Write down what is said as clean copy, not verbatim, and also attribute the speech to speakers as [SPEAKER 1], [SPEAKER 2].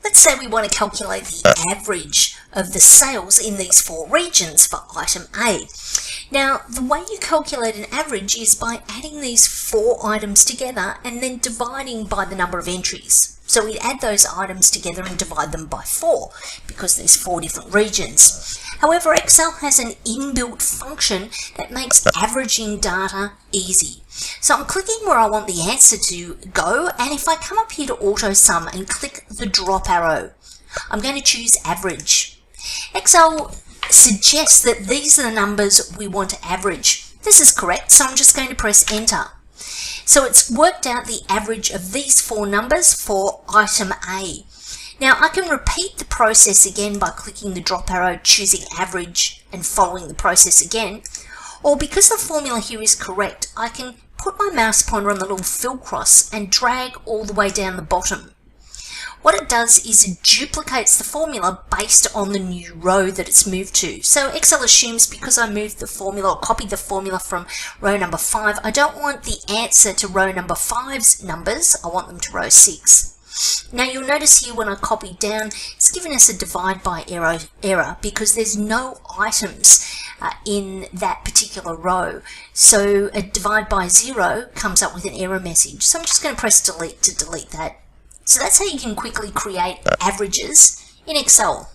[SPEAKER 1] Let's say we want to calculate the average of the sales in these 4 regions for item A. Now, the way you calculate an average is by adding these 4 items together and then dividing by the number of entries. So we add those items together and divide them by 4 because there's 4 different regions. However, Excel has an inbuilt function that makes averaging data easy. So I'm clicking where I want the answer to go, and if I come up here to AutoSum and click the drop arrow, I'm going to choose average. Excel suggests that these are the numbers we want to average. This is correct, so I'm just going to press enter. So it's worked out the average of these 4 numbers for item A. Now I can repeat the process again by clicking the drop arrow, choosing average and following the process again. Or because the formula here is correct, I can put my mouse pointer on the little fill cross and drag all the way down the bottom. What it does is it duplicates the formula based on the new row that it's moved to. So Excel assumes because I moved the formula or copied the formula from row number 5, I don't want the answer to row number 5's numbers, I want them to row 6. Now you'll notice here when I copy down, it's given us a divide by error because there's no items in that particular row. So a divide by 0 comes up with an error message. So I'm just going to press delete to delete that. So that's how you can quickly create averages in Excel.